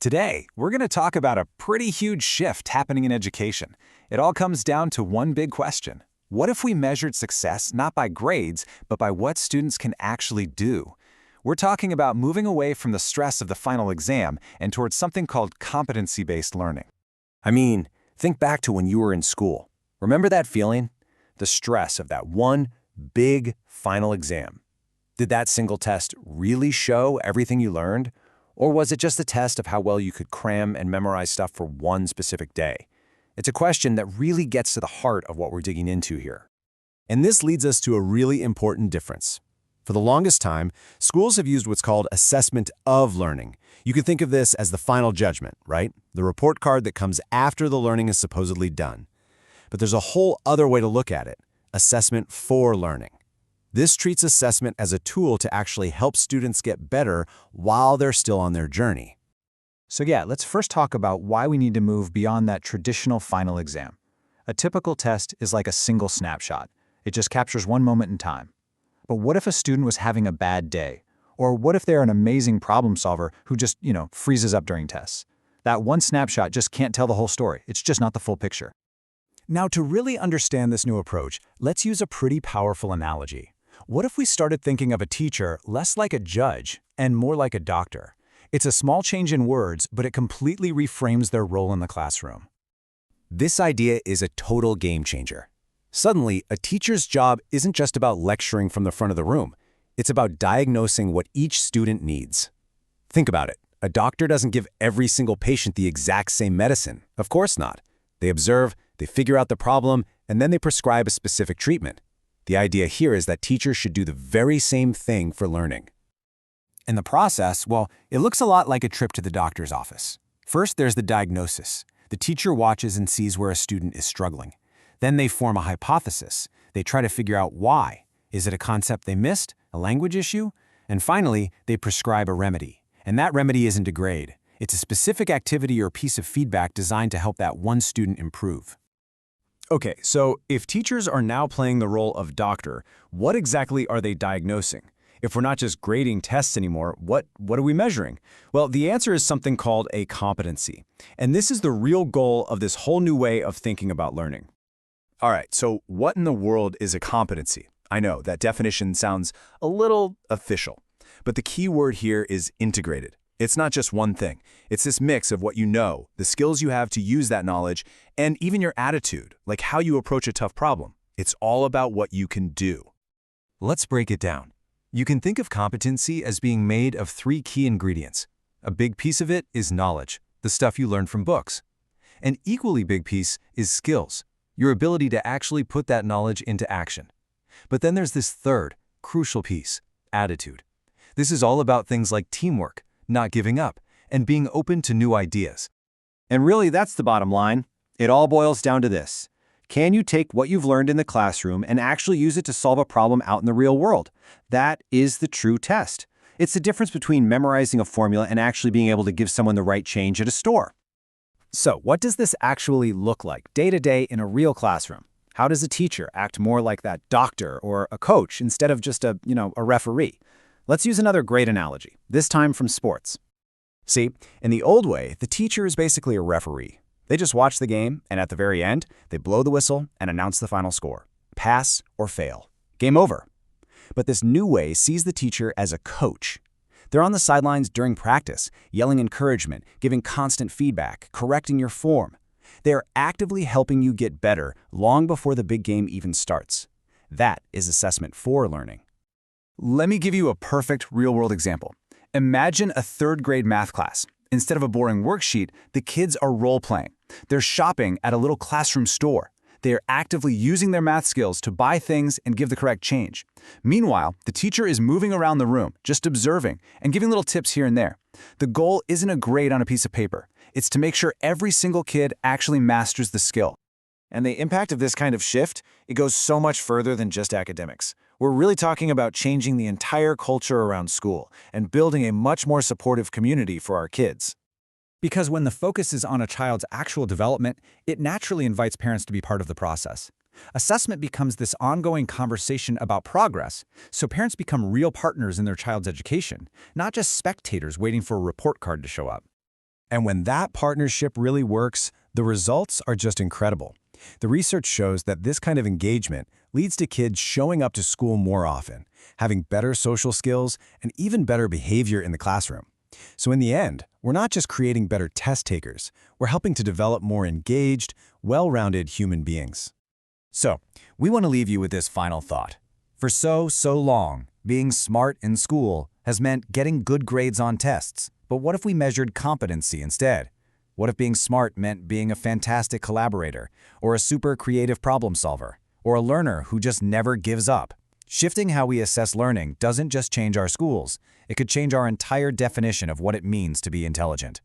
Today, we're going to talk about a pretty huge shift happening in education. It all comes down to one big question. What if we measured success not by grades, but by what students can actually do? We're talking about moving away from the stress of the final exam and towards something called competency-based learning. I mean, think back to when you were in school. Remember that feeling? The stress of that one big final exam. Did that single test really show everything you learned? Or was it just a test of how well you could cram and memorize stuff for one specific day? It's a question that really gets to the heart of what we're digging into here. And this leads us to a really important difference. For the longest time, schools have used what's called assessment of learning. You can think of this as the final judgment, right? The report card that comes after the learning is supposedly done. But there's a whole other way to look at it, assessment for learning. This treats assessment as a tool to actually help students get better while they're still on their journey. So let's first talk about why we need to move beyond that traditional final exam. A typical test is like a single snapshot. It just captures one moment in time. But what if a student was having a bad day? Or what if they're an amazing problem solver who just, freezes up during tests? That one snapshot just can't tell the whole story. It's just not the full picture. Now, to really understand this new approach, let's use a pretty powerful analogy. What if we started thinking of a teacher less like a judge and more like a doctor? It's a small change in words, but it completely reframes their role in the classroom. This idea is a total game changer. Suddenly, a teacher's job isn't just about lecturing from the front of the room. It's about diagnosing what each student needs. Think about it. A doctor doesn't give every single patient the exact same medicine. Of course not. They observe, they figure out the problem, and then they prescribe a specific treatment. The idea here is that teachers should do the very same thing for learning. In the process, it looks a lot like a trip to the doctor's office. First, there's the diagnosis. The teacher watches and sees where a student is struggling. Then they form a hypothesis. They try to figure out why. Is it a concept they missed? A language issue? And finally, they prescribe a remedy. And that remedy isn't a grade. It's a specific activity or piece of feedback designed to help that one student improve. Okay, so if teachers are now playing the role of doctor, what exactly are they diagnosing? If we're not just grading tests anymore, what are we measuring? Well, the answer is something called a competency. And this is the real goal of this whole new way of thinking about learning. All right, so what in the world is a competency? I know that definition sounds a little official, but the key word here is integrated. It's not just one thing. It's this mix of what you know, the skills you have to use that knowledge, and even your attitude, like how you approach a tough problem. It's all about what you can do. Let's break it down. You can think of competency as being made of three key ingredients. A big piece of it is knowledge, the stuff you learn from books. An equally big piece is skills, your ability to actually put that knowledge into action. But then there's this third, crucial piece, attitude. This is all about things like teamwork, not giving up, and being open to new ideas. And really, that's the bottom line. It all boils down to this. Can you take what you've learned in the classroom and actually use it to solve a problem out in the real world? That is the true test. It's the difference between memorizing a formula and actually being able to give someone the right change at a store. So what does this actually look like day to day in a real classroom? How does a teacher act more like that doctor or a coach instead of just a referee? Let's use another great analogy, this time from sports. See, in the old way, the teacher is basically a referee. They just watch the game, and at the very end, they blow the whistle and announce the final score. Pass or fail. Game over. But this new way sees the teacher as a coach. They're on the sidelines during practice, yelling encouragement, giving constant feedback, correcting your form. They are actively helping you get better long before the big game even starts. That is assessment for learning. Let me give you a perfect real-world example. Imagine a third-grade math class. Instead of a boring worksheet, the kids are role-playing. They're shopping at a little classroom store. They are actively using their math skills to buy things and give the correct change. Meanwhile, the teacher is moving around the room, just observing and giving little tips here and there. The goal isn't a grade on a piece of paper. It's to make sure every single kid actually masters the skill. And the impact of this kind of shift, it goes so much further than just academics. We're really talking about changing the entire culture around school and building a much more supportive community for our kids. Because when the focus is on a child's actual development, it naturally invites parents to be part of the process. Assessment becomes this ongoing conversation about progress, so parents become real partners in their child's education, not just spectators waiting for a report card to show up. And when that partnership really works, the results are just incredible. The research shows that this kind of engagement leads to kids showing up to school more often, having better social skills, and even better behavior in the classroom. So in the end, we're not just creating better test takers, we're helping to develop more engaged, well-rounded human beings. So, we want to leave you with this final thought. For so long, being smart in school has meant getting good grades on tests. But what if we measured competency instead? What if being smart meant being a fantastic collaborator, or a super creative problem solver, or a learner who just never gives up? Shifting how we assess learning doesn't just change our schools, it could change our entire definition of what it means to be intelligent.